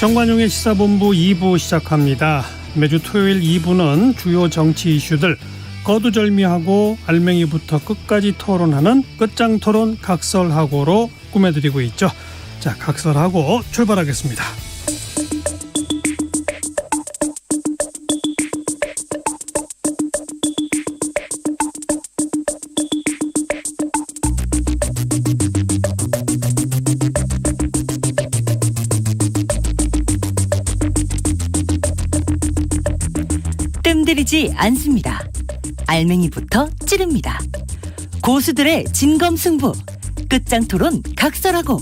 정관용의 시사본부 2부 시작합니다. 매주 토요일 2부는 주요 정치 이슈들 거두절미하고 알맹이부터 끝까지 토론하는 끝장토론 각설하고로 꾸며드리고 있죠. 자, 각설하고 출발하겠습니다. 뜸들이지 않습니다. 알맹이부터 찌릅니다. 고수들의 진검승부 끝장토론 각설하고.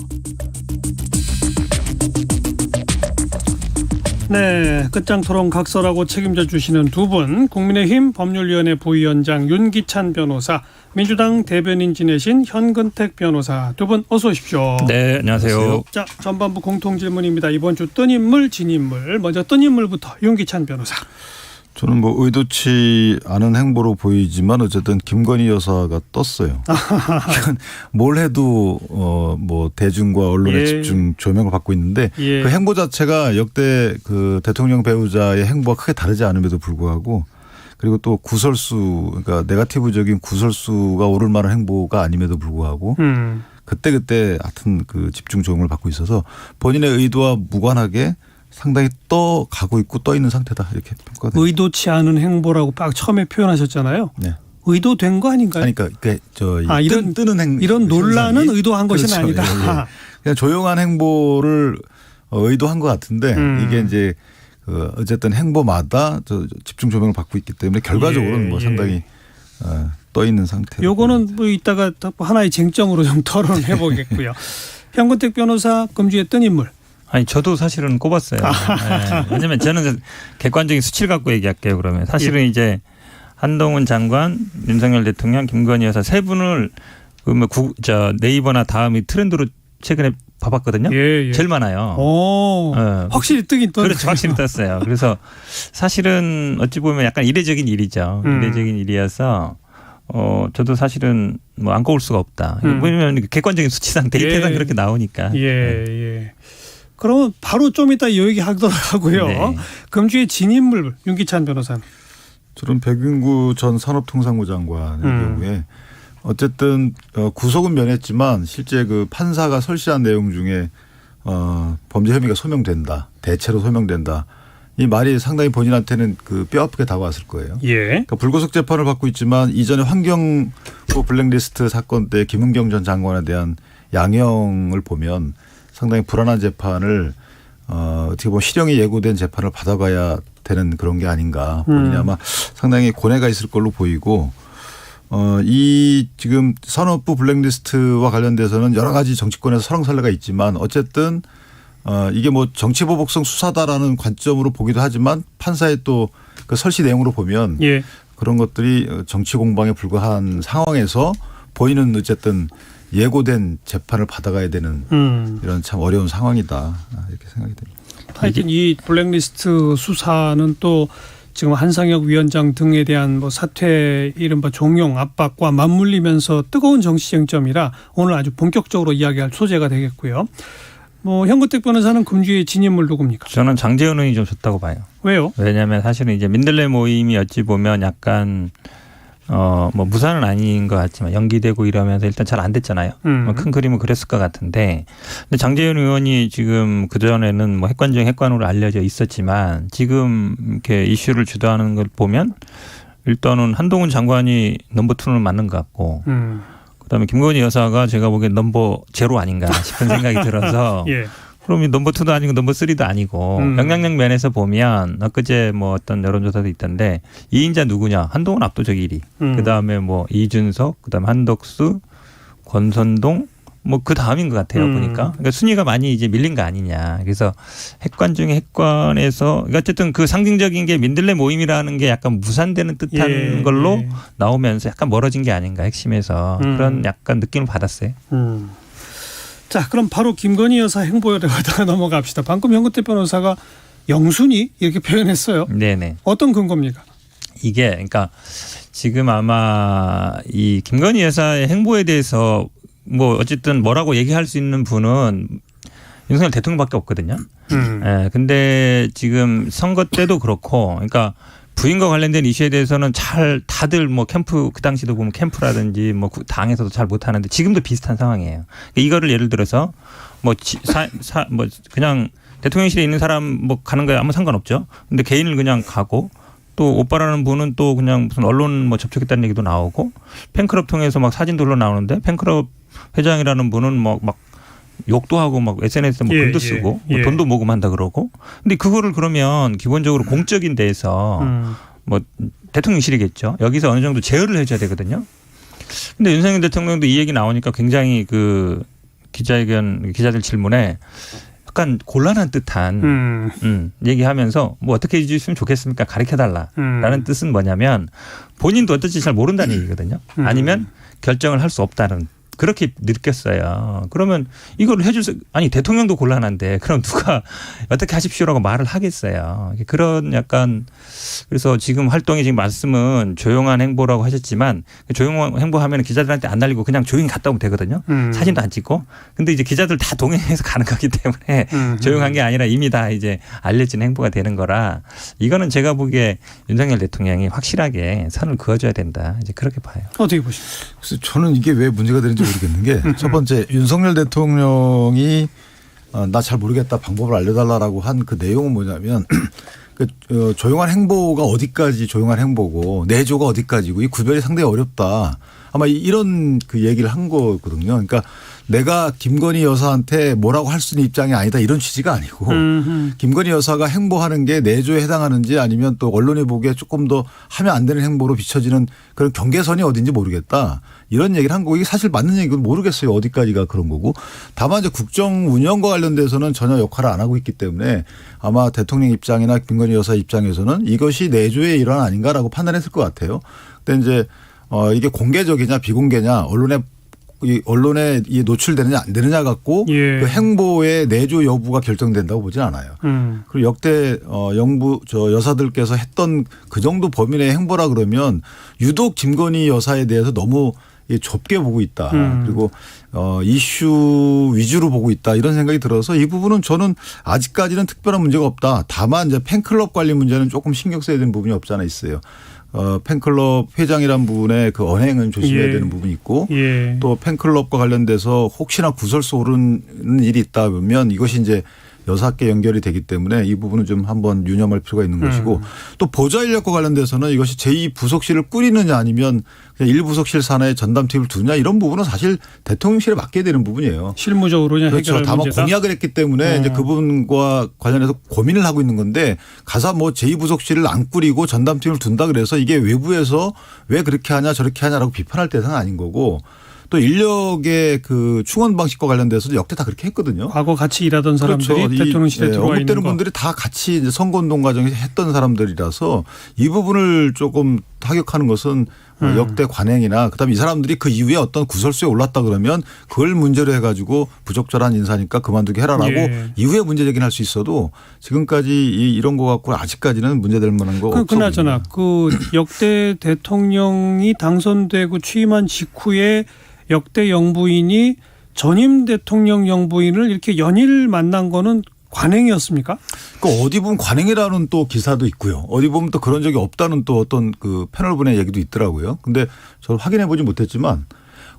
네, 끝장토론 각설하고 책임져 주시는 두 분, 국민의힘 법률위원회 부위원장 윤기찬 변호사, 민주당 대변인 지내신 현근택 변호사, 두 분 어서 오십시오. 네, 안녕하세요. 자, 전반부 공통질문입니다. 이번 주 뜬 인물, 진 인물. 먼저 뜬 인물부터 윤기찬 변호사. 저는 뭐 의도치 않은 행보로 보이지만 어쨌든 김건희 여사가 떴어요. 뭘 해도 뭐 대중과 언론의 집중 조명을 받고 있는데 그 행보 자체가 역대 그 대통령 배우자의 행보와 크게 다르지 않음에도 불구하고, 그리고 또 구설수, 그러니까 네거티브적인 구설수가 오를 만한 행보가 아님에도 불구하고 그때 하여튼 그 집중 조명을 받고 있어서 본인의 의도와 무관하게 상당히 가고 있고 떠 있는 상태다, 이렇게 평가됩니다. 의도치 않은 행보라고 딱 처음에 표현하셨잖아요. 네. 의도된 거 아닌가요? 아니, 그러니까 뜨는 행보, 이런 논란은 현상이? 의도한 것은 그렇죠. 아니다. 예, 예. 그냥 조용한 행보를 의도한 것 같은데 이게 이제 어쨌든 행보마다 집중 조명을 받고 있기 때문에 결과적으로는 뭐 상당히 떠 있는 상태. 요거는 뭐 이따가 하나의 쟁점으로 좀 토론해 보겠고요. 현근택 변호사, 금주의 뜬 인물. 아니, 저도 사실은 꼽았어요. 네. 왜냐하면 저는 객관적인 수치를 갖고 얘기할게요. 그러면 사실은 이제 한동훈 장관, 윤석열 대통령, 김건희 여사 세 분을 네이버나 다음이 트렌드로 최근에 봐봤거든요. 예. 제일 많아요. 확실히 뜨긴 떴어요. 그렇죠. 확실히 떴어요. 그래서 사실은 어찌 보면 약간 이례적인 일이죠. 이례적인 일이어서 저도 사실은 뭐 안 꼽을 수가 없다. 왜냐하면 객관적인 수치상 데이터상 그렇게 나오니까. 예. 그러면 바로 좀 이따 이 얘기 하도록 하고요. 네. 금주의 진인물 윤기찬 변호사는. 저는 백윤구 전 산업통상부 장관의 경우에 어쨌든 구속은 면했지만 실제 그 판사가 설시한 내용 중에 범죄 혐의가 소명된다, 대체로 소명된다, 이 말이 상당히 본인한테는 그 뼈아프게 다가왔을 거예요. 예. 그러니까 불구속 재판을 받고 있지만 이전에 환경부 블랙리스트 사건 때 김은경 전 장관에 대한 양형을 보면 상당히 불안한 재판을 어떻게 보면 실형이 예고된 재판을 받아가야 되는 그런 게 아닌가. 본인이 아마 상당히 고뇌가 있을 걸로 보이고, 이 지금 산업부 블랙리스트와 관련돼서는 여러 가지 정치권에서 설왕설래가 있지만 어쨌든 이게 뭐 정치보복성 수사다라는 관점으로 보기도 하지만 판사의 또 그 설시 내용으로 보면 그런 것들이 정치 공방에 불과한 상황에서 본인은 어쨌든 예고된 재판을 받아가야 되는 이런 참 어려운 상황이다, 이렇게 생각이 됩니다. 하여튼 이 블랙리스트 수사는 또 지금 한상혁 위원장 등에 대한 뭐 사퇴, 이른바 종용 압박과 맞물리면서 뜨거운 정치 쟁점이라 오늘 아주 본격적으로 이야기할 소재가 되겠고요. 뭐 현근택 변호사는 금주의 진인물 누굽니까? 저는 장제원 의원이 좀 좋다고 봐요. 왜요? 왜냐하면 사실은 이제 민들레 모임이 어찌 보면 약간 뭐 무산은 아닌 것 같지만 연기되고 이러면서 일단 잘 안 됐잖아요. 큰 그림은 그랬을 것 같은데, 근데 장제원 의원이 지금 그 전에는 뭐 핵관으로 알려져 있었지만 지금 이렇게 이슈를 주도하는 걸 보면 일단은 한동훈 장관이 넘버 2는 맞는 것 같고, 그다음에 김건희 여사가 제가 보기엔 넘버 0 아닌가 싶은 생각이 들어서. 그럼 넘버 2도 아니고 넘버 3도 아니고 영향력 면에서 보면 엊그제 뭐 어떤 여론조사도 있던데 2인자 누구냐, 한동훈 압도적 1위, 그다음에 뭐 이준석, 그다음에 한덕수, 권선동, 뭐 그 다음인 것 같아요. 보니까. 그러니까 순위가 많이 이제 밀린 거 아니냐. 그래서 핵관 중에 핵관에서, 그러니까 어쨌든 그 상징적인 게 민들레 모임이라는 게 약간 무산되는 듯한 걸로 나오면서 약간 멀어진 게 아닌가, 핵심에서. 그런 약간 느낌을 받았어요. 자, 그럼 바로 김건희 여사 행보에 다가 넘어갑시다. 방금 현근택 변호사가 영순위 이렇게 표현했어요. 네네. 어떤 근거입니까? 이게 그러니까 지금 아마 이 김건희 여사의 행보에 대해서 뭐 어쨌든 뭐라고 얘기할 수 있는 분은 윤석열 대통령밖에 없거든요. 예, 근데 지금 선거 때도 그렇고, 그러니까 부인과 관련된 이슈에 대해서는 잘 다들 뭐 캠프 그 당시도 보면 캠프라든지 뭐 당에서도 잘 못하는데 지금도 비슷한 상황이에요. 그러니까 이거를 예를 들어서 뭐 그냥 대통령실에 있는 사람 뭐 가는 거에 아무 상관없죠. 근데 개인을 그냥 가고 또 오빠라는 분은 또 그냥 무슨 언론 뭐 접촉했다는 얘기도 나오고 팬클럽 통해서 막 사진도 올라나오는데 팬클럽 회장이라는 분은 뭐 막 욕도 하고 막 SNS에 뭐 글도 쓰고 뭐 돈도 모금한다 그러고. 근데 그거를 그러면 기본적으로 공적인 데에서 뭐 대통령실이겠죠. 여기서 어느 정도 제어를 해줘야 되거든요. 근데 윤석열 대통령도 이 얘기 나오니까 굉장히 그 기자들 질문에 약간 곤란한 듯한 얘기하면서 뭐 어떻게 해주시면 좋겠습니까? 가르쳐달라라는 뜻은 뭐냐면 본인도 어떨지 잘 모른다는 얘기거든요. 아니면 결정을 할 수 없다는 그렇게 느꼈어요. 그러면 이걸 해줄 아니 대통령도 곤란한데 그럼 누가 어떻게 하십시오라고 말을 하겠어요. 그런 약간 그래서 지금 활동이 지금 말씀은 조용한 행보라고 하셨지만 조용한 행보하면 기자들한테 안 날리고 그냥 조용히 갔다 오면 되거든요. 사진도 안 찍고. 근데 이제 기자들 다 동행해서 가는 거기 때문에 조용한 게 아니라 이미 다 이제 알려진 행보가 되는 거라 이거는 제가 보기에 윤석열 대통령이 확실하게 선을 그어줘야 된다. 이제 그렇게 봐요. 어떻게 보십니까? 그래서 저는 이게 왜 문제가 되는지 모르겠는 게 첫 번째 윤석열 대통령이 나 잘 모르겠다 방법을 알려달라고 한 그 내용은 뭐냐면 그 조용한 행보가 어디까지 조용한 행보고 내조가 어디까지고 이 구별이 상당히 어렵다. 아마 이런 그 얘기를 한 거거든요. 그러니까 내가 김건희 여사한테 뭐라고 할 수 있는 입장이 아니다 이런 취지가 아니고 김건희 여사가 행보하는 게 내조에 해당하는지 아니면 또 언론이 보기에 조금 더 하면 안 되는 행보로 비춰지는 그런 경계선이 어딘지 모르겠다. 이런 얘기를 한 거고 이게 사실 맞는 얘기는 모르겠어요. 어디까지가 그런 거고. 다만 이제 국정 운영과 관련돼서는 전혀 역할을 안 하고 있기 때문에 아마 대통령 입장이나 김건희 여사 입장에서는 이것이 내조의 일환 아닌가라고 판단했을 것 같아요. 근데 이제 이게 공개적이냐 비공개냐 언론에 노출되느냐 안 되느냐 갖고 그 행보의 내조 여부가 결정된다고 보진 않아요. 그리고 역대 여사들께서 했던 그 정도 범위 내의 행보라 그러면 유독 김건희 여사에 대해서 너무 좁게 보고 있다. 그리고 이슈 위주로 보고 있다. 이런 생각이 들어서 이 부분은 저는 아직까지는 특별한 문제가 없다. 다만 이제 팬클럽 관리 문제는 조금 신경 써야 되는 부분이 없지 않아 있어요. 팬클럽 회장이란 분의 그 언행은 조심해야 되는 부분이 있고 또 팬클럽과 관련돼서 혹시나 구설수 오르는 일이 있다 보면 이것이 이제 여사께 연결이 되기 때문에 이 부분은 좀 한번 유념할 필요가 있는 것이고 또 보좌 인력과 관련돼서는 이것이 제2부속실을 꾸리느냐 아니면 그냥 1부속실 산하에 전담팀을 두느냐 이런 부분은 사실 대통령실에 맡겨야 되는 부분이에요. 실무적으로 그냥 그렇죠. 해결할 다만 문제다. 공약을 했기 때문에 이제 그 부분과 관련해서 고민을 하고 있는 건데 가서 뭐 제2부속실을 안 꾸리고 전담팀을 둔다 그래서 이게 외부에서 왜 그렇게 하냐 저렇게 하냐라고 비판할 대상은 아닌 거고 또 인력의 그 충원 방식과 관련돼서도 역대 다 그렇게 했거든요. 과거 같이 일하던 사람들이 그렇죠. 대통령실에 들어와 있는 언급되는 거. 분들이 다 같이 이제 선거운동 과정에서 했던 사람들이라서 이 부분을 조금 타격하는 것은 역대 관행이나 그다음에 이 사람들이 그 이후에 어떤 구설수에 올랐다 그러면 그걸 문제로 해가지고 부적절한 인사니까 그만두게 해라라고 이후에 문제 제기할 수 있어도 지금까지 이런 거 갖고 아직까지는 문제될 만한 거 없어 보입니다. 그나저나 그 역대 대통령이 당선되고 취임한 직후에 역대 영부인이 전임 대통령 영부인을 이렇게 연일 만난 거는 관행이었습니까? 그 어디 보면 관행이라는 또 기사도 있고요. 어디 보면 또 그런 적이 없다는 또 어떤 그 패널분의 얘기도 있더라고요. 근데 저는 확인해 보지 못했지만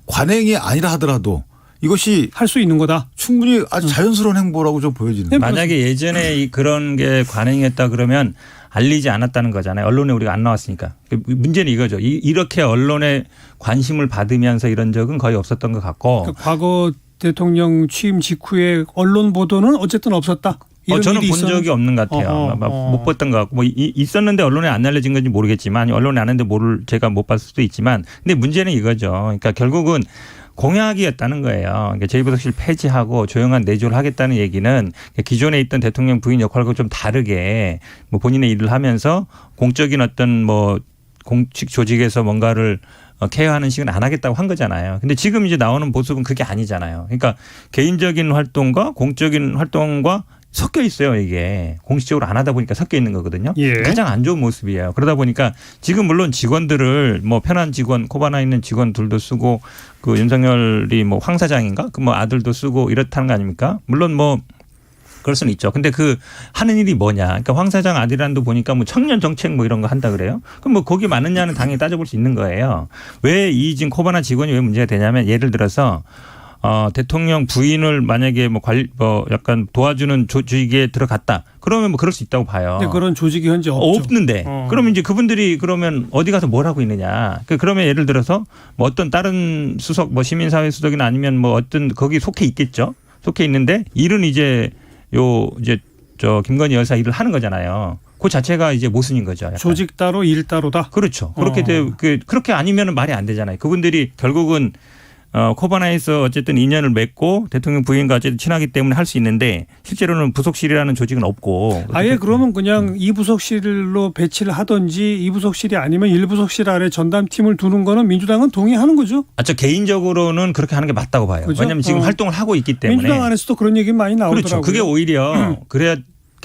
관행이 아니라 하더라도 이것이 할 수 있는 거다. 충분히 아주 자연스러운 행보라고 좀 보여지는. 만약에 예전에 그런 게 관행이었다 그러면 알리지 않았다는 거잖아요. 언론에 우리가 안 나왔으니까. 문제는 이거죠. 이렇게 언론에 관심을 받으면서 이런 적은 거의 없었던 것 같고. 그러니까 과거 대통령 취임 직후에 언론 보도는 어쨌든 없었다. 이런 저는 일이 본 적이 없는 것 같아요. 못 봤던 것 같고 뭐 있었는데 언론에 안 알려진 건지 모르겠지만 언론에 안 했는데 제가 못 봤을 수도 있지만 근데 문제는 이거죠. 그러니까 결국은 공약이었다는 거예요. 그러니까 제2부속실 폐지하고 조용한 내조를 하겠다는 얘기는 기존에 있던 대통령 부인 역할과 좀 다르게 뭐 본인의 일을 하면서 공적인 어떤 뭐 공식 조직에서 뭔가를 케어하는 식은 안 하겠다고 한 거잖아요. 근데 지금 이제 나오는 모습은 그게 아니잖아요. 그러니까 개인적인 활동과 공적인 활동과 섞여 있어요. 이게 공식적으로 안 하다 보니까 섞여 있는 거거든요. 가장 안 좋은 모습이에요. 그러다 보니까 지금 물론 직원들을 뭐 편한 직원 코바나 있는 직원들도 쓰고 그 윤석열이 뭐 황 사장인가 그 뭐 아들도 쓰고 이렇다는 거 아닙니까? 물론 뭐 그럴 수는 있죠. 근데 그 하는 일이 뭐냐. 그러니까 황 사장 아들란도 보니까 뭐 청년 정책 뭐 이런 거 한다 그래요. 그럼 뭐 거기 맞느냐는 당연히 따져볼 수 있는 거예요. 왜 이 지금 코바나 직원이 왜 문제가 되냐면 예를 들어서 대통령 부인을 만약에 뭐 약간 도와주는 조직에 들어갔다. 그러면 뭐 그럴 수 있다고 봐요. 근데 그런 조직이 현재 없죠. 없는데. 그러면 이제 그분들이 그러면 어디 가서 뭘 하고 있느냐. 그러면 예를 들어서 뭐 어떤 다른 수석 뭐 시민사회 수석이나 아니면 뭐 어떤 거기 속해 있겠죠. 속해 있는데 일은 이제 김건희 여사 일을 하는 거잖아요. 그 자체가 이제 모순인 거죠. 약간. 조직 따로 일 따로다. 그렇죠. 그렇게 아니면은 말이 안 되잖아요. 그분들이 결국은 코바나에서 어쨌든 인연을 맺고 대통령 부인과 어쨌든 친하기 때문에 할 수 있는데 실제로는 부속실이라는 조직은 없고. 아예 그러면 그냥 이 부속실로 배치를 하든지 이 부속실이 아니면 1부속실 아래 전담팀을 두는 거는 민주당은 동의하는 거죠. 저 개인적으로는 그렇게 하는 게 맞다고 봐요. 그죠? 왜냐하면 지금 활동을 하고 있기 때문에. 민주당 안에서도 그런 얘기 많이 나오더라고요. 그렇죠. 그게 오히려 그렇게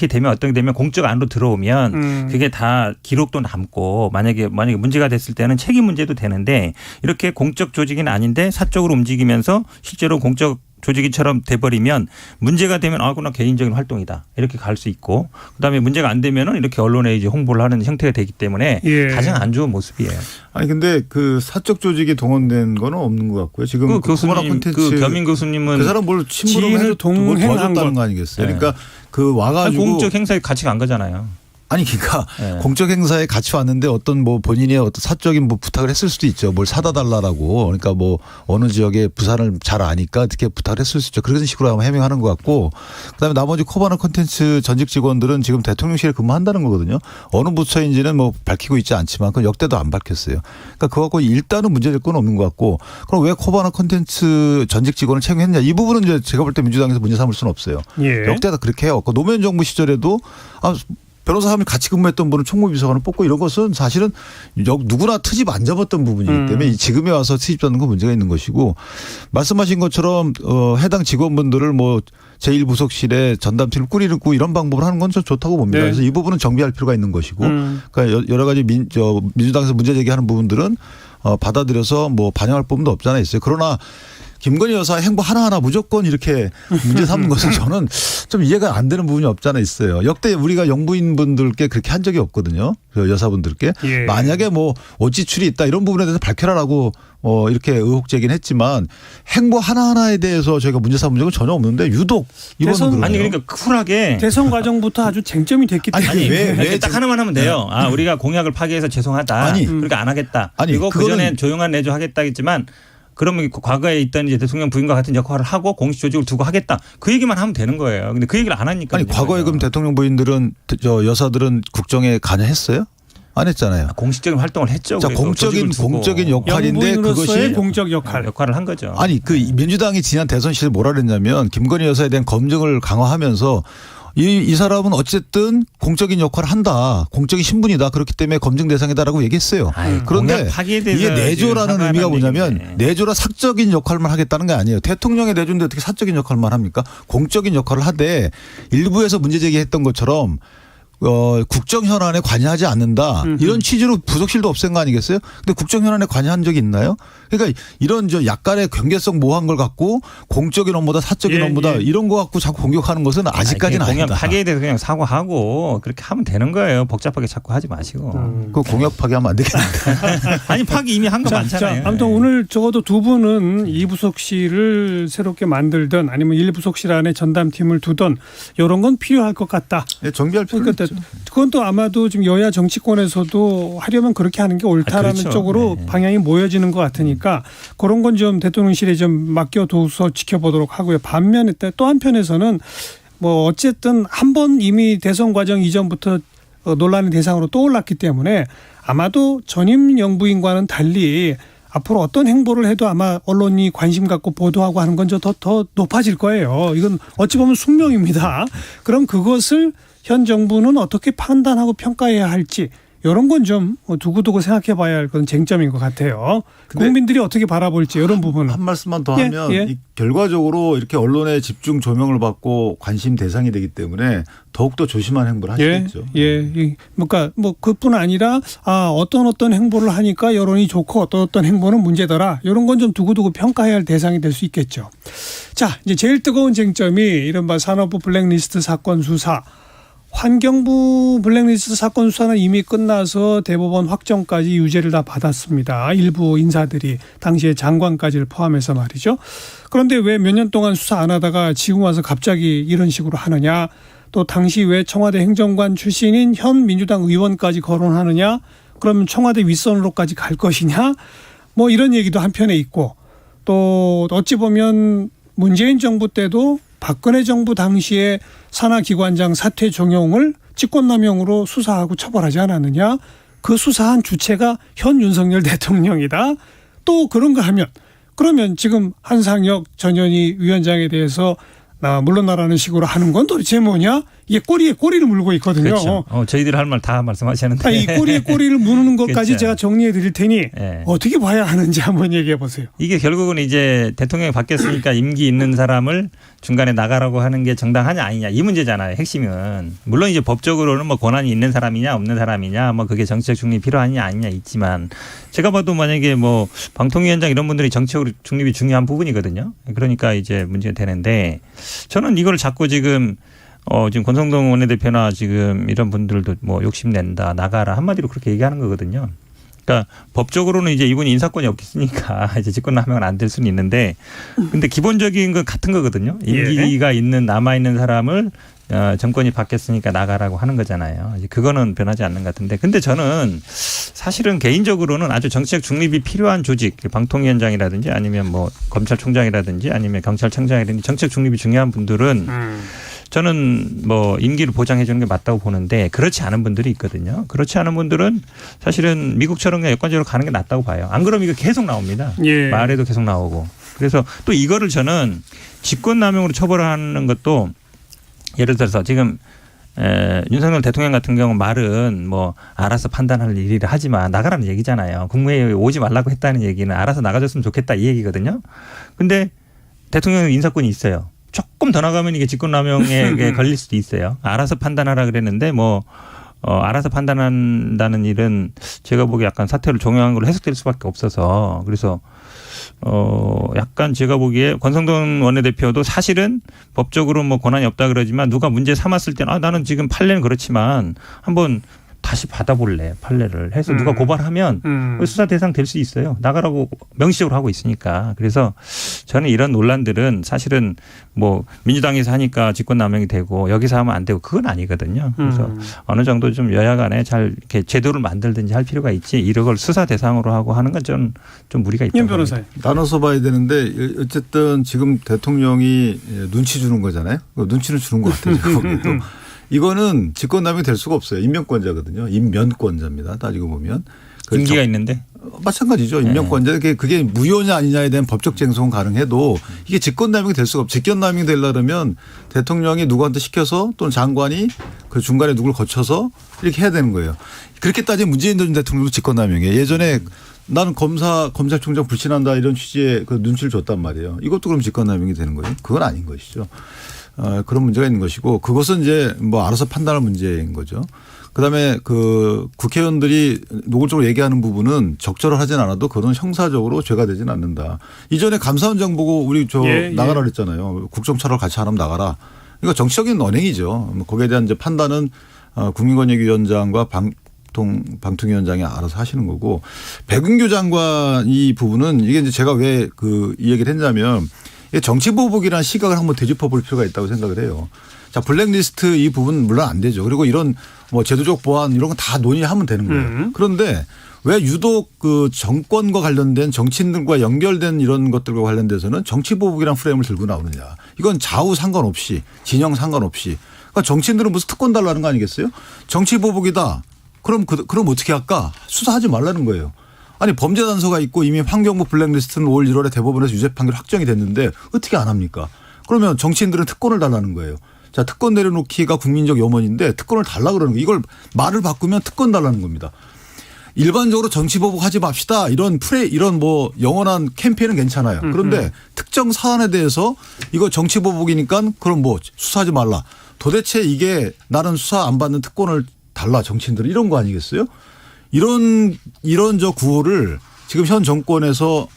되면 어떻게 되면 공적 안으로 들어오면 그게 다 기록도 남고 만약에 문제가 됐을 때는 책임 문제도 되는데 이렇게 공적 조직은 아닌데 사적으로 움직이면서 실제로 공적 조직이처럼 돼버리면 문제가 되면 그나 개인적인 활동이다 이렇게 갈 수 있고 그다음에 문제가 안 되면은 이렇게 언론에 이제 홍보를 하는 형태가 되기 때문에 가장 안 좋은 모습이에요. 아니 근데 그 사적 조직이 동원된 거는 없는 것 같고요. 지금 그 교수님, 콘텐츠 그 겸임 교수님은 그 사람 뭘 침범을 해서 도와줬다는 거 아니겠어요? 네. 그러니까 그 와가지고 공적 행사에 같이 간 거잖아요. 아니 그러니까 네. 공적 행사에 같이 왔는데 어떤 뭐 본인의 어떤 사적인 뭐 부탁을 했을 수도 있죠. 뭘 사다 달라라고. 그러니까 뭐 어느 지역에 부산을 잘 아니까 어떻게 부탁을 했을 수 있죠. 그런 식으로 아마 해명하는 것 같고 그다음에 나머지 코바나 콘텐츠 전직 직원들은 지금 대통령실에 근무한다는 거거든요. 어느 부처인지는 뭐 밝히고 있지 않지만 그 역대도 안 밝혔어요. 그러니까 그거 갖고 일단은 문제될 건 없는 것 같고 그럼 왜 코바나 콘텐츠 전직 직원을 채용했냐 이 부분은 이제 제가 볼 때 민주당에서 문제 삼을 수는 없어요. 예. 역대가 그렇게 해요. 노무현 정부 시절에도 변호사 하면 같이 근무했던 분을 총무비서관을 뽑고 이런 것은 사실은 누구나 트집 안 잡았던 부분이기 때문에 지금에 와서 트집 잡는 건 문제가 있는 것이고 말씀하신 것처럼 해당 직원분들을 뭐 제1부속실에 전담팀을 꾸리고 이런 방법을 하는 건 좀 좋다고 봅니다. 네. 그래서 이 부분은 정비할 필요가 있는 것이고 그러니까 여러 가지 민주당에서 문제 제기하는 부분들은 받아들여서 뭐 반영할 부분도 없지 않아 있어요. 그러나 김건희 여사 행보 하나하나 무조건 이렇게 문제 삼는 것은 저는 좀 이해가 안 되는 부분이 없지 않아 있어요. 역대 우리가 영부인분들께 그렇게 한 적이 없거든요. 그 여사분들께. 예. 만약에 뭐 옷지출이 있다 이런 부분에 대해서 밝혀라라고 이렇게 의혹 제기는 했지만 행보 하나하나에 대해서 저희가 문제 삼은 적은 전혀 없는데 유독 이번은 그러네요. 아니 그러니까 쿨하게 대선 과정부터 아주 쟁점이 됐기 때문에 아니, 왜 딱 하나만 하면 돼요. 우리가 공약을 파기해서 죄송하다. 아니. 그러니까 안 하겠다. 아니, 그리고 그거는 그전에 조용한 내조 하겠다겠지만 그러면 과거에 있던 이제 대통령 부인과 같은 역할을 하고 공식 조직을 두고 하겠다. 그 얘기만 하면 되는 거예요. 근데 그 얘기를 안 하니까. 아니 과거에 그럼 대통령 부인들은 여사들은 국정에 관여했어요? 안 했잖아요. 공식적인 활동을 했죠. 자, 공적인 역할인데 그것이 공적 역할을 한 거죠. 아니 그 민주당이 지난 대선 시절 뭐라 그랬냐면 김건희 여사에 대한 검증을 강화하면서 이 사람은 어쨌든 공적인 역할을 한다. 공적인 신분이다. 그렇기 때문에 검증 대상이다라고 얘기했어요. 그런데 이게 내조라는 의미가 뭐냐면 내조라 사적인 역할만 하겠다는 게 아니에요. 대통령의 내조인데 어떻게 사적인 역할만 합니까? 공적인 역할을 하되 일부에서 문제 제기했던 것처럼 국정 현안에 관여하지 않는다. 이런 취지로 부속실도 없앤 거 아니겠어요? 근데 국정 현안에 관여한 적이 있나요? 그러니까 이런 약간의 경계성 모호한 걸 갖고 공적인 업무다 사적인 업무다 이런 거 갖고 자꾸 공격하는 것은 아직까지는 아니다. 공약 파기에 대해서 그냥 사과하고 그렇게 하면 되는 거예요. 복잡하게 자꾸 하지 마시고. 그 공약 파기하면 안 되겠는데. 아니 파기 이미 한 거 많잖아요. 자, 아무튼 오늘 적어도 두 분은 2부속실을 새롭게 만들든 아니면 1부속실 안에 전담팀을 두든 이런 건 필요할 것 같다. 네, 정비할 필요가 있죠. 그건 또 아마도 지금 여야 정치권에서도 하려면 그렇게 하는 게 옳다라는 그렇죠. 쪽으로 네. 방향이 모여지는 것 같으니까 그런 건 좀 대통령실에 좀 맡겨둬서 지켜보도록 하고요. 반면에 또 한편에서는 뭐 어쨌든 한 번 이미 대선 과정 이전부터 논란의 대상으로 떠올랐기 때문에 아마도 전임 영부인과는 달리 앞으로 어떤 행보를 해도 아마 언론이 관심 갖고 보도하고 하는 건 더 높아질 거예요. 이건 어찌 보면 숙명입니다. 그럼 그것을 현 정부는 어떻게 판단하고 평가해야 할지 이런 건 좀 두고두고 생각해 봐야 할 그런 쟁점인 것 같아요. 국민들이 어떻게 바라볼지 이런 부분은. 한 말씀만 더 예, 하면 예. 이 결과적으로 이렇게 언론의 집중 조명을 받고 관심 대상이 되기 때문에 더욱더 조심한 행보를 하시겠죠. 그러니까 뭐 그뿐 아니라 어떤 행보를 하니까 여론이 좋고 어떤 행보는 문제더라. 이런 건 좀 두고두고 평가해야 할 대상이 될 수 있겠죠. 자, 이제 제일 뜨거운 쟁점이 이른바 산업부 블랙리스트 사건 수사. 환경부 블랙리스트 사건 수사는 이미 끝나서 대법원 확정까지 유죄를 다 받았습니다. 일부 인사들이 당시에 장관까지를 포함해서 말이죠. 그런데 왜 몇 년 동안 수사 안 하다가 지금 와서 갑자기 이런 식으로 하느냐. 또 당시 왜 청와대 행정관 출신인 현 민주당 의원까지 거론하느냐. 그러면 청와대 윗선으로까지 갈 것이냐. 뭐 이런 얘기도 한편에 있고 또 어찌 보면 문재인 정부 때도 박근혜 정부 당시에 산하기관장 사퇴 종용을 직권남용으로 수사하고 처벌하지 않았느냐. 그 수사한 주체가 현 윤석열 대통령이다. 또 그런가 하면 그러면 지금 한상혁 전현희 위원장에 대해서 물러나라는 식으로 하는 건 도대체 뭐냐? 이게 꼬리에 꼬리를 물고 있거든요. 그렇죠. 저희들이 할 말 다 말씀하셨는데. 이 꼬리에 꼬리를 무는 것까지 그렇죠. 제가 정리해 드릴 테니 네. 어떻게 봐야 하는지 한번 얘기해 보세요. 이게 결국은 이제 대통령이 바뀌었으니까 임기 있는 사람을 중간에 나가라고 하는 게 정당하냐 아니냐 이 문제잖아요. 핵심은. 물론 이제 법적으로는 뭐 권한이 있는 사람이냐 없는 사람이냐 뭐 그게 정치적 중립이 필요하냐 아니냐 있지만 제가 봐도 만약에 뭐 방통위원장 이런 분들이 정치적 중립이 중요한 부분이거든요. 그러니까 이제 문제가 되는데 저는 이걸 자꾸 지금 권성동 원내대표나 지금 이런 분들도 뭐 욕심낸다 나가라 한마디로 그렇게 얘기하는 거거든요. 그러니까 법적으로는 이제 이분이 인사권이 없으니까 이제 직권남용은 안 될 수는 있는데 근데 기본적인 건 같은 거거든요. 임기가 있는 남아있는 사람을 정권이 바뀌었으니까 나가라고 하는 거잖아요. 이제 그거는 변하지 않는 것 같은데 근데 저는 사실은 개인적으로는 아주 정치적 중립이 필요한 조직 방통위원장이라든지 아니면 뭐 검찰총장이라든지 아니면 경찰청장이라든지 정치적 중립이 중요한 분들은 저는 뭐 임기를 보장해 주는 게 맞다고 보는데 그렇지 않은 분들이 있거든요. 그렇지 않은 분들은 사실은 미국처럼 그냥 여권적으로 가는 게 낫다고 봐요. 안 그러면 이거 계속 나옵니다. 예. 말에도 계속 나오고. 그래서 또 이거를 저는 직권남용으로 처벌하는 것도 예를 들어서 지금 윤석열 대통령 같은 경우 말은 뭐 알아서 판단할 일이라 하지만 나가라는 얘기잖아요. 국무회의에 오지 말라고 했다는 얘기는 알아서 나가줬으면 좋겠다 이 얘기거든요. 근데 대통령은 인사권이 있어요. 조금 더 나가면 이게 직권남용에 걸릴 수도 있어요. 알아서 판단하라 그랬는데 뭐 알아서 판단한다는 일은 제가 보기에 약간 사퇴를 종용한 걸로 해석될 수밖에 없어서 그래서 약간 제가 보기에 권성동 원내대표도 사실은 법적으로 뭐 권한이 없다 그러지만 누가 문제 삼았을 때는 나는 지금 판례는 그렇지만 한번 다시 받아볼래 판례를 해서 누가 고발하면 수사 대상 될 수 있어요. 나가라고 명시적으로 하고 있으니까. 그래서 저는 이런 논란들은 사실은 뭐 민주당에서 하니까 직권남용이 되고 여기서 하면 안 되고 그건 아니거든요. 그래서 어느 정도 좀 여야 간에 잘 이렇게 제도를 만들든지 할 필요가 있지 이런 걸 수사 대상으로 하고 하는 건 좀 무리가 있다고 임 변호사님. 나눠서 봐야 되는데 어쨌든 지금 대통령이 눈치 주는 거잖아요. 눈치는 주는 것 같아요. 제가 보기에도. 이거는 직권남용이 될 수가 없어요. 임명권자거든요. 임면권자입니다. 따지고 보면. 임기가 있는데. 마찬가지죠. 임명권자. 그게 무효냐 아니냐에 대한 법적 쟁송은 가능해도 이게 직권남용이 될 수가 없어요. 직권남용이 되려면 대통령이 누구한테 시켜서 또는 장관이 그 중간에 누굴 거쳐서 이렇게 해야 되는 거예요. 그렇게 따지면 문재인 전 대통령도 직권남용이에요. 예전에 나는 검찰총장 불신한다 이런 취지의 그 눈치를 줬단 말이에요. 이것도 그럼 직권남용이 되는 거예요. 그건 아닌 것이죠. 그런 문제가 있는 것이고 그것은 이제 뭐 알아서 판단할 문제인 거죠. 그다음에 그 국회의원들이 노골적으로 얘기하는 부분은 적절을 하진 않아도 그건 형사적으로 죄가 되진 않는다. 이전에 감사원장 보고 우리 나가라 그랬잖아요. 국정차를 같이 하면 나가라. 이거 정치적인 언행이죠. 거기에 대한 이제 판단은 국민권익위원장과 방통위원장이 알아서 하시는 거고 백운규 장관 이 부분은 이게 이제 제가 왜 이 얘기를 했냐면 정치보복이라는 시각을 한번 되짚어 볼 필요가 있다고 생각을 해요. 자, 블랙리스트 이 부분 물론 안 되죠. 그리고 이런 뭐 제도적 보완 이런 건 다 논의하면 되는 거예요. 그런데 왜 유독 그 정권과 관련된 정치인들과 연결된 이런 것들과 관련돼서는 정치보복이라는 프레임을 들고 나오느냐. 이건 좌우 상관없이 진영 상관없이. 그러니까 정치인들은 무슨 특권 달라는 거 아니겠어요? 정치보복이다. 그럼 어떻게 할까? 수사하지 말라는 거예요. 아니 범죄 단서가 있고 이미 환경부 블랙리스트는 올 1월에 대법원에서 유죄 판결 확정이 됐는데 어떻게 안 합니까? 그러면 정치인들은 특권을 달라는 거예요. 자, 특권 내려놓기가 국민적 염원인데 특권을 달라 그러는 거예요. 이걸 말을 바꾸면 특권 달라는 겁니다. 일반적으로 정치보복 하지 맙시다. 이런 뭐 영원한 캠페인은 괜찮아요. 그런데 특정 사안에 대해서 이거 정치보복이니까 그럼 뭐 수사하지 말라. 도대체 이게 나는 수사 안 받는 특권을 달라 정치인들은 이런 거 아니겠어요? 이런 저 구호를 지금 현 정권에서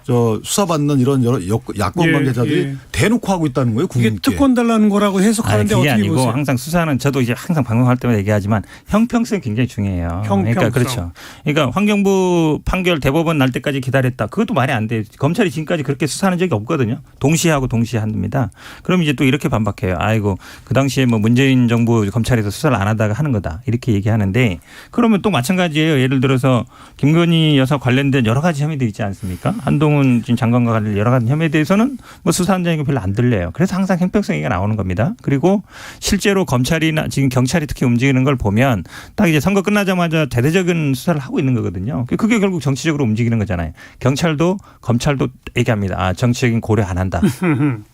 저 수사받는 이런 여러 야권 관계자들이 대놓고 하고 있다는 거예요. 국민께. 이게 특권 달라는 거라고 해석하는데 그게 어떻게 아니고 보세요? 항상 수사는 저도 이제 항상 방송할 때마다 얘기하지만 형평성이 굉장히 중요해요. 형평성. 그러니까 그렇죠. 그러니까 환경부 판결 대법원 날 때까지 기다렸다. 그것도 말이 안 돼요. 검찰이 지금까지 그렇게 수사하는 적이 없거든요. 동시에 합니다. 그럼 이제 또 이렇게 반박해요. 아이고 그 당시에 뭐 문재인 정부 검찰에서 수사를 안 하다가 하는 거다. 이렇게 얘기하는데 그러면 또 마찬가지예요. 예를 들어서 김건희 여사 관련된 여러 가지 혐의들 있지 않습니까? 한동훈 장관과 관련 여러 가지 혐의에 대해서는 뭐 수사한다는 게 별로 안 들려요. 그래서 항상 형평성 얘기가 나오는 겁니다. 그리고 실제로 검찰이나 지금 경찰이 특히 움직이는 걸 보면 딱 이제 선거 끝나자마자 대대적인 수사를 하고 있는 거거든요. 그게 결국 정치적으로 움직이는 거잖아요. 경찰도 검찰도 얘기합니다. 아, 정치적인 고려 안 한다.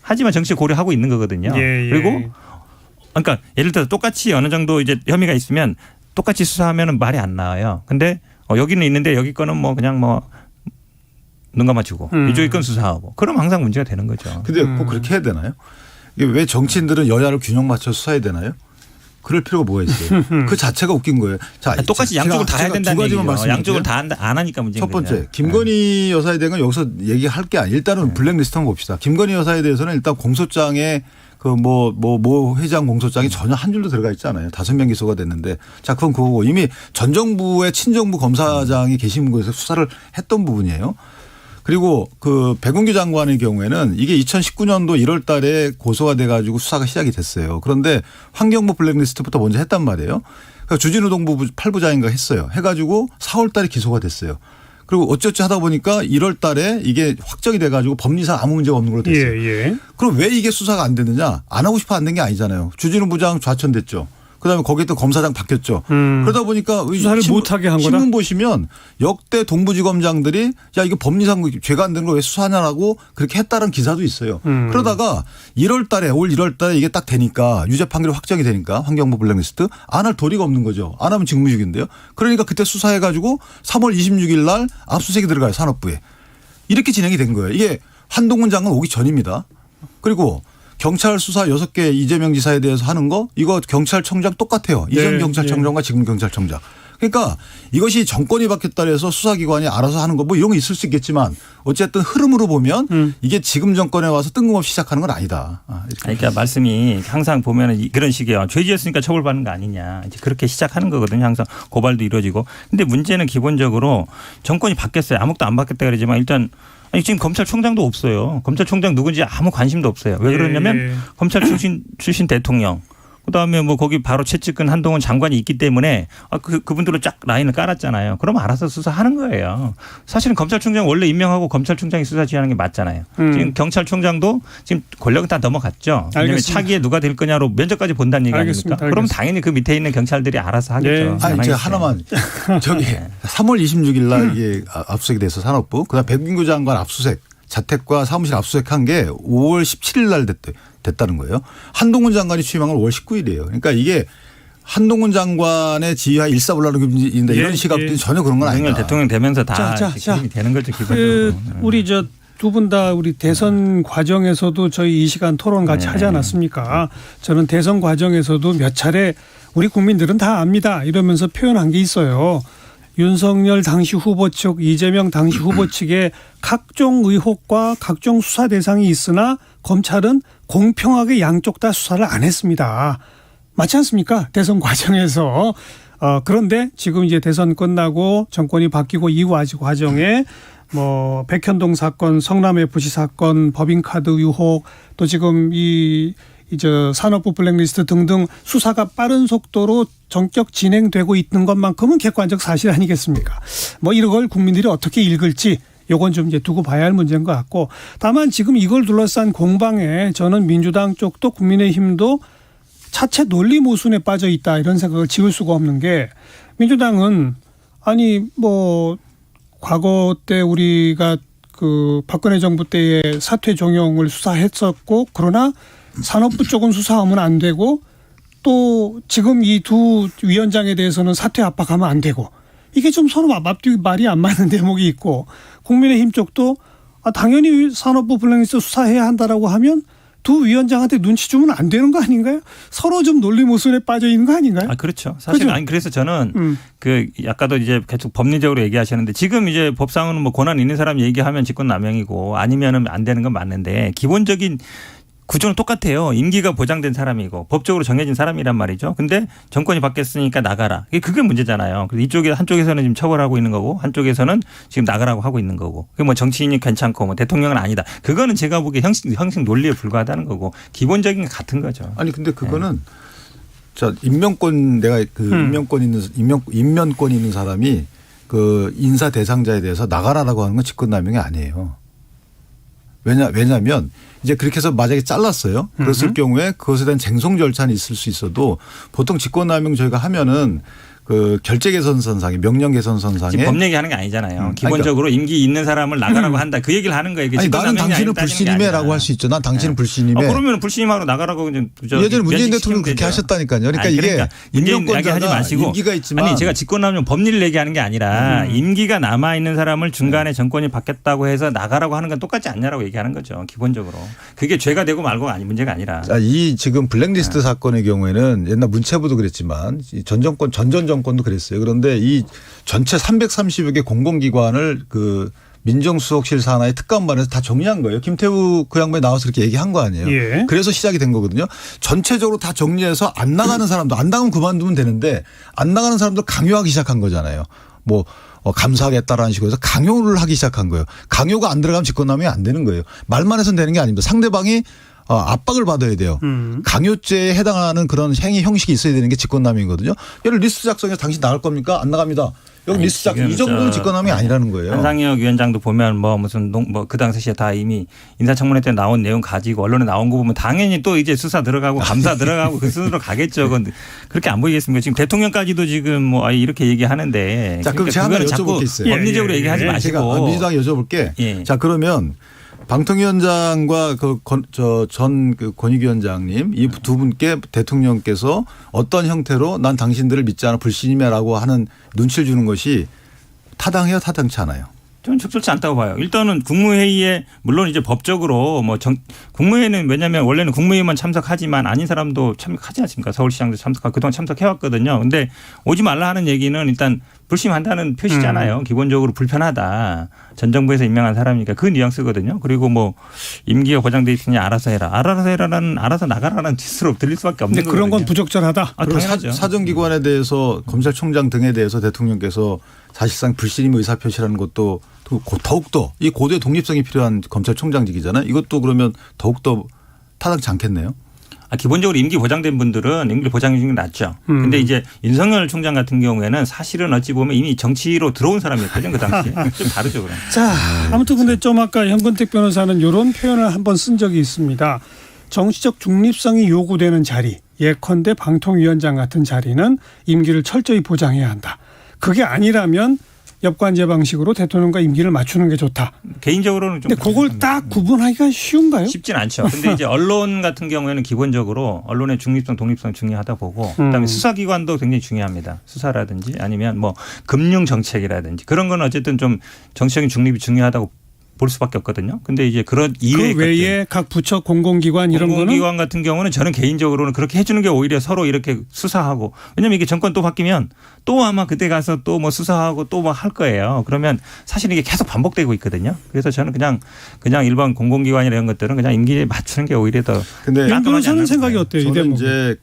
하지만 정치 고려하고 있는 거거든요. 그리고 그러니까 예를 들어서 똑같이 어느 정도 이제 혐의가 있으면 똑같이 수사하면 말이 안 나와요. 근데 여기는 있는데 여기 거는 뭐 그냥 뭐 눈 감아주고 이쪽에 건 수사하고 그럼 항상 문제가 되는 거죠. 근데 꼭 그렇게 해야 되나요? 이게 왜 정치인들은 여야를 균형 맞춰 수사해야 되나요? 그럴 필요가 뭐가 있어요? 그 자체가 웃긴 거예요. 자, 똑같이 양쪽을 다 해야 된다는 얘기죠. 말씀드릴게요. 양쪽을 다 안 하니까 문제인 첫 번째, 거죠. 김건희 여사에 대한 건 여기서 얘기할 게 아니에요. 일단은 블랙리스트 한번 봅시다. 김건희 여사에 대해서는 일단 공소장에 그 모 회장 공소장이 전혀 한 줄도 들어가 있지 않아요. 5명 기소가 됐는데. 자, 그건 그거고 이미 전 정부의 친정부 검사장이 계신 곳에서 수사를 했던 부분이에요. 그리고 그 백운규 장관의 경우에는 이게 2019년도 1월 달에 고소가 돼 가지고 수사가 시작이 됐어요. 그런데 환경부 블랙리스트부터 먼저 했단 말이에요. 그러니까 주진우 동부 8부장인가 했어요. 해가지고 4월 달에 기소가 됐어요. 그리고 어쩌지 하다 보니까 1월 달에 이게 확정이 돼 가지고 법리상 아무 문제가 없는 걸로 됐어요. 그럼 왜 이게 수사가 안 됐느냐? 안 하고 싶어 안 된 게 아니잖아요. 주진우 부장 좌천됐죠. 그다음에 거기에 또 검사장 바뀌었죠. 그러다 보니까 수사를 못하게 한 거다. 신문 보시면 역대 동부지검장들이 야 이거 법리상 죄가 안 되는 걸 왜 수사하냐라고 그렇게 했다는 기사도 있어요. 그러다가 1월 달에 올 1월 달에 이게 딱 되니까 유죄 판결이 확정이 되니까 환경부 블랙리스트 안 할 도리가 없는 거죠. 안 하면 직무유기인데요. 그러니까 그때 수사해 가지고 3월 26일 날 압수수색이 들어가요. 산업부에. 이렇게 진행이 된 거예요. 이게 한동훈 장관 오기 전입니다. 그리고 경찰 수사 6개 이재명 지사에 대해서 하는 거 이거 경찰청장 똑같아요. 이전 경찰청장과 지금 경찰청장. 그러니까 이것이 정권이 바뀌었다 해서 수사기관이 알아서 하는 거 뭐 이런 거 있을 수 있겠지만 어쨌든 흐름으로 보면 이게 지금 정권에 와서 뜬금없이 시작하는 건 아니다. 그러니까 말씀이 항상 보면 그런 식이에요. 죄 지었으니까 처벌받는 거 아니냐. 이제 그렇게 시작하는 거거든요. 항상 고발도 이루어지고. 근데 문제는 기본적으로 정권이 바뀌었어요. 아무것도 안 바뀌었다 그러지만 일단 아니 지금 검찰총장도 없어요. 검찰총장 누군지 아무 관심도 없어요. 왜 그러냐면 검찰 출신 대통령 그다음에 뭐 거기 바로 채찍은 한동훈 장관이 있기 때문에 그분들로 쫙 라인을 깔았잖아요. 그럼 알아서 수사하는 거예요. 사실은 검찰총장 원래 임명하고 검찰총장이 수사 지휘하는 게 맞잖아요. 지금 경찰총장도 지금 권력은 다 넘어갔죠. 왜냐하면 차기에 누가 될 거냐로 면접까지 본다는 얘기 아닙니까? 그럼 당연히 그 밑에 있는 경찰들이 알아서 하겠죠. 아니 제가 하나만 저기 3월 26일 날 이게 압수수색이 돼서 산업부 그다음 백운규 장관 압수수색 자택과 사무실 압수수색한 게 5월 17일 날 됐다는 거예요. 한동훈 장관이 취임한 건 5월 19일이에요. 그러니까 이게 한동훈 장관의 지휘하에 일사불란하게 이런 시각들이 전혀 그런 건 아니다. 대통령 되면서 다 힘이 되는 거죠. 기본적으로. 우리 두 분 다 우리 대선 과정에서도 저희 이 시간 토론 같이 하지 않았습니까? 저는 대선 과정에서도 몇 차례 우리 국민들은 다 압니다 이러면서 표현한 게 있어요. 윤석열 당시 후보 측, 이재명 당시 후보 측에 각종 의혹과 각종 수사 대상이 있으나 검찰은 공평하게 양쪽 다 수사를 안 했습니다. 맞지 않습니까? 대선 과정에서. 그런데 지금 이제 대선 끝나고 정권이 바뀌고 이후 아직 과정에 뭐 백현동 사건, 성남 FC 사건, 법인카드 의혹 또 지금 이제 산업부 블랙리스트 등등 수사가 빠른 속도로 전격 진행되고 있는 것만큼은 객관적 사실 아니겠습니까? 뭐 이런 걸 국민들이 어떻게 읽을지 요건 좀 이제 두고 봐야 할 문제인 것 같고 다만 지금 이걸 둘러싼 공방에 저는 민주당 쪽도 국민의힘도 차체 논리 모순에 빠져 있다 이런 생각을 지울 수가 없는 게 민주당은 아니 뭐 과거 때 우리가 그 박근혜 정부 때의 사퇴 종용을 수사했었고 그러나 산업부 쪽은 수사하면 안 되고 또 지금 이 두 위원장에 대해서는 사퇴 압박하면 안 되고 이게 좀 서로 앞뒤 말이 안 맞는 대목이 있고 국민의힘 쪽도 당연히 산업부 블랙리스트 수사해야 한다라고 하면 두 위원장한테 눈치 주면 안 되는 거 아닌가요? 서로 좀 논리 모순에 빠져 있는 거 아닌가요? 아, 그렇죠. 사실 그렇죠? 아니 그래서 저는 그 아까도 이제 계속 법리적으로 얘기하셨는데 지금 이제 법상으로는 뭐 권한 있는 사람 얘기하면 직권남용이고 아니면은 안 되는 건 맞는데 기본적인 구조는 똑같아요. 임기가 보장된 사람이고 법적으로 정해진 사람이란 말이죠. 근데 정권이 바뀌었으니까 나가라. 그게 문제잖아요. 그래서 이쪽에 한쪽에서는 지금 처벌하고 있는 거고 한쪽에서는 지금 나가라고 하고 있는 거고. 그게 뭐 정치인이 괜찮고 뭐 대통령은 아니다. 그거는 제가 보기에 형식 논리에 불과하다는 거고 기본적인 게 같은 거죠. 아니 근데 그거는 자 임명권 내가 그 임명권 있는 사람이 그 인사 대상자에 대해서 나가라라고 하는 건 직권남용이 아니에요. 왜냐하면 이제 그렇게 해서 만약에 잘랐어요. 그랬을 경우에 그것에 대한 쟁송 절차는 있을 수 있어도 보통 직권남용 저희가 하면은 그 결제 개선선상에 명령 개선선상에 지금 법 얘기하는 게 아니잖아요. 기본적으로 임기 있는 사람을 나가라고 한다. 그 얘기를 하는 거예요. 아니 나는 당신은 불신임해라고 할 수 있죠. 난 당신은 불신임해. 그러면 불신임하고 나가라고 예전에 문재인 대통령 그렇게 하셨다니까요. 그러니까 이게 임명권자가 마시고 임기가 있지만 아니 제가 직권남용 법리를 얘기하는 게 아니라 임기가 남아 있는 사람을 중간에 정권이 바뀌었다고 해서 나가라고 하는 건 똑같지 않냐라고 얘기하는 거죠. 기본적으로 그게 죄가 되고 말고가 아니 문제가 아니라. 이 지금 블랙리스트 사건의 경우에는 옛날 문체부도 그랬지만 전 정권도 그랬어요. 그런데 이 전체 330여 개 공공기관을 그 민정수석실 산하의 특감반에서 다 정리한 거예요. 김태우 그 양반이 나와서 그렇게 얘기한 거 아니에요. 예. 그래서 시작이 된 거거든요. 전체적으로 다 정리해서 안 나가는 사람도 안 나가면 그만두면 되는데 안 나가는 사람들 강요하기 시작한 거잖아요. 뭐 감사하겠다라는 식으로 해서 강요를 하기 시작한 거예요. 강요가 안 들어가면 직권남용이 안 되는 거예요. 말만 해서는 되는 게 아닙니다. 상대방이 압박을 받아야 돼요. 강요죄에 해당하는 그런 행위 형식이 있어야 되는 게 직권남용이거든요. 예를 리스트 작성해서 당신 나갈 겁니까? 안 나갑니다. 여기 리스트 작성 이 정도는 직권남용이 아니라는 거예요. 한상혁 위원장도 보면 뭐 무슨 그 당시에 다 이미 인사청문회 때 나온 내용 가지고 언론에 나온 거 보면 당연히 또 이제 수사 들어가고 감사 들어가고 그 순으로 가겠죠. 그건 그렇게 안 보이겠습니까? 지금 대통령까지도 지금 뭐 이렇게 얘기하는데. 자 그럼 제가 하나 여쭤볼 게 있어요. 법리적으로 얘기하지 마시고. 제가 민주당 여쭤볼게. 예. 자 그러면 방통위원장과 전 권익위원장님 이 두 분께 대통령께서 어떤 형태로 난 당신들을 믿지 않아 불신임해라고 하는 눈치를 주는 것이 타당해요, 타당치 않아요? 저는 적절치 않다고 봐요. 일단은 국무회의에 물론 이제 법적으로 뭐 국무회의는 왜냐하면 원래는 국무회의만 참석하지만 아닌 사람도 참석하지 않습니까? 서울시장도 참석하고 그동안 참석해왔거든요. 근데 오지 말라 하는 얘기는 일단 불심한다는 표시잖아요. 기본적으로 불편하다. 전 정부에서 임명한 사람이니까 그 뉘앙스거든요. 그리고 뭐 임기가 보장돼 있으니 알아서 해라. 알아서 나가라는 뜻으로 들릴 수밖에 없는 거거든요. 그런 건 부적절하다. 당연하죠. 사정기관에 대해서 검찰총장 등에 대해서 대통령께서 사실상 불신임 의사표시라는 것도 더욱더 이 고도의 독립성이 필요한 검찰총장직이잖아요. 이것도 그러면 더욱더 타당치 않겠네요. 기본적으로 임기 보장된 분들은 임기 보장이 좀 낫죠. 근데 이제 윤석열 총장 같은 경우에는 사실은 어찌 보면 이미 정치로 들어온 사람이었거든요. 그 당시에. 좀 다르죠. 그럼. 자, 아무튼 근데 좀 아까 현근택 변호사는 이런 표현을 한번 쓴 적이 있습니다. 정치적 중립성이 요구되는 자리, 예컨대 방통위원장 같은 자리는 임기를 철저히 보장해야 한다. 그게 아니라면 역관제 방식으로 대통령과 임기를 맞추는 게 좋다. 개인적으로는 좀. 근데 그걸 딱 구분하기가 쉬운가요? 쉽진 않죠. 근데 이제 언론 같은 경우에는 기본적으로 언론의 중립성, 독립성 중요하다 보고 그다음에 수사기관도 굉장히 중요합니다. 수사라든지 아니면 뭐 금융 정책이라든지 그런 건 어쨌든 좀 정치적인 중립이 중요하다고 볼 수밖에 없거든요. 근데 이제 그런 이외의 그 외에 각 부처 공공기관 이런 거는 공공기관 같은 경우는 저는 개인적으로는 그렇게 해주는 게 오히려 서로 이렇게 수사하고 왜냐하면 이게 정권 또 바뀌면 또 아마 그때 가서 또 뭐 수사하고 또 뭐 할 거예요. 그러면 사실 이게 계속 반복되고 있거든요. 그래서 저는 그냥 일반 공공기관이나 이런 것들은 그냥 임기에 맞추는 게 오히려 더. 근데 양 변호사는 생각이 어때요? 저는 이제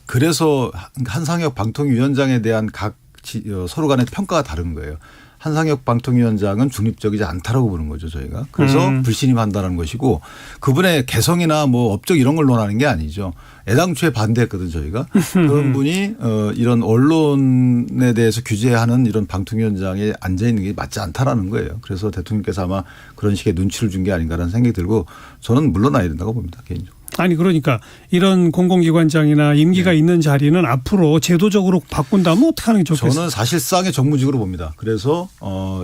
그래서 한상혁 방통위원장에 대한 각 서로 간의 평가가 다른 거예요. 한상혁 방통위원장은 중립적이지 않다라고 보는 거죠, 저희가. 그래서 불신임한다는 것이고 그분의 개성이나 뭐 업적 이런 걸 논하는 게 아니죠. 애당초에 반대했거든 저희가. 그런 분이 이런 언론에 대해서 규제하는 이런 방통위원장에 앉아 있는 게 맞지 않다라는 거예요. 그래서 대통령께서 아마 그런 식의 눈치를 준 게 아닌가라는 생각이 들고 저는 물러나야 된다고 봅니다, 개인적으로. 아니 그러니까 이런 공공기관장이나 임기가 있는 자리는 앞으로 제도적으로 바꾼다면 어떻게 하는 게 좋겠어요? 저는 사실상의 정무직으로 봅니다. 그래서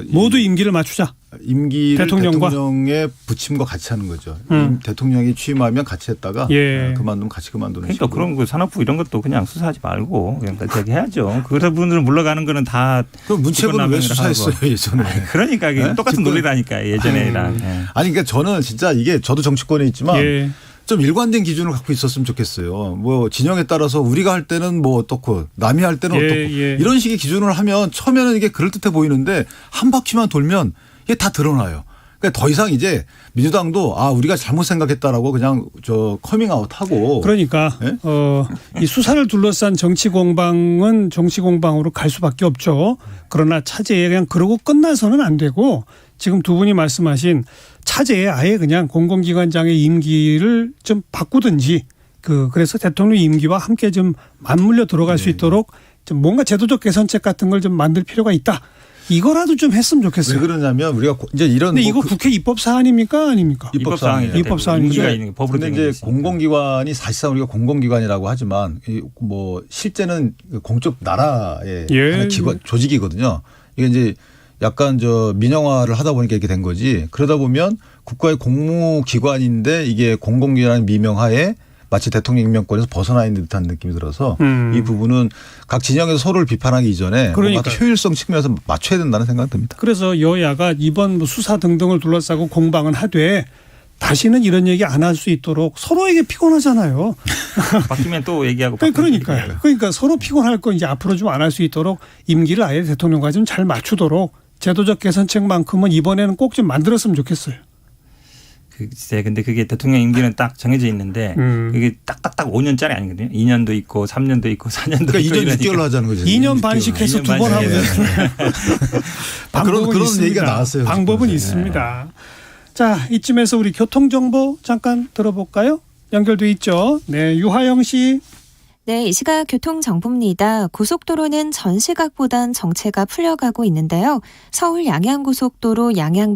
모두 임기를 맞추자. 임기를 대통령과? 대통령의 부침과 같이 하는 거죠. 대통령이 취임하면 같이 했다가 예. 그만두면 같이 그만두는 그러니까 식으로. 그런 거 산업부 이런 것도 그냥 수사하지 말고 그냥 저기 해야죠. 그런 분들 물러가는 거는 다 그럼 문체부는 왜 수사했어요 예전에? 그러니까 이게 네? 똑같은 집권- 논리라니까 예전에랑. 예. 아니 그러니까 저는 진짜 이게 저도 정치권에 있지만 예. 좀 일관된 기준을 갖고 있었으면 좋겠어요. 뭐 진영에 따라서 우리가 할 때는 뭐 어떻고 남이 할 때는 예, 어떻고 예. 이런 식의 기준을 하면 처음에는 이게 그럴듯해 보이는데 한 바퀴만 돌면 이게 다 드러나요. 그러니까 더 이상 이제 민주당도 우리가 잘못 생각했다라고 그냥 저 커밍아웃하고 그러니까 예? 이 수사를 둘러싼 정치 공방은 정치 공방으로 갈 수밖에 없죠. 그러나 차제에 그냥 그러고 끝나서는 안 되고 지금 두 분이 말씀하신 차제에 아예 그냥 공공기관장의 임기를 좀 바꾸든지 그래서 대통령 임기와 함께 좀 맞물려 들어갈 수 있도록 좀 뭔가 제도적 개선책 같은 걸 좀 만들 필요가 있다. 이거라도 좀 했으면 왜 좋겠어요. 그러냐면 우리가 이제 이런 근데 뭐 이거 국회 입법 사안입니까 아닙니까? 입법 사항이죠. 입법 사항이죠. 임기가 있는 게 법으로 근데 되는 게 이제 있으니까. 공공기관이 사실상 우리가 공공기관이라고 하지만 뭐 실제는 공적 나라의 예. 하나의 기관 조직이거든요. 이게 이제 약간 저 민영화를 하다 보니까 이렇게 된 거지. 그러다 보면 국가의 공무기관인데 이게 공공기관 미명하에 마치 대통령 임명권에서 벗어나 있는 듯한 느낌이 들어서 이 부분은 각 진영에서 서로를 비판하기 이전에 뭔가 그러니까요. 효율성 측면에서 맞춰야 된다는 생각이 듭니다. 그래서 여야가 이번 뭐 수사 등등을 둘러싸고 공방은 하되 다시는 이런 얘기 안 할 수 있도록 서로에게 피곤하잖아요. 바뀌면 또 얘기하고. 바뀌면 또 그러니까요. 얘기하고. 그러니까 서로 피곤할 거 이제 앞으로 좀 안 할 수 있도록 임기를 아예 대통령과 좀 잘 맞추도록 제도적 개선책만큼은 이번에는 꼭 좀 만들었으면 좋겠어요. 글쎄, 근데 그게 대통령 임기는 딱 정해져 있는데 그게 딱딱딱 5년짜리 아니거든요. 2년도 있고 3년도 있고 4년도 그러니까 있고 2년 6개월로 하자는 거죠. 2년 반씩해서 2년 두 번 하면 반씩 그런 얘기가 나왔어요. 방법은 지금. 있습니다. 자, 이쯤에서 우리 교통정보 잠깐 들어볼까요? 연결돼 있죠. 네, 유하영 씨. 네, 이 시각 교통정보입니다. 고속도로는 전 시각보단 정체가 풀려가고 있는데요. 서울 양양고속도로 양양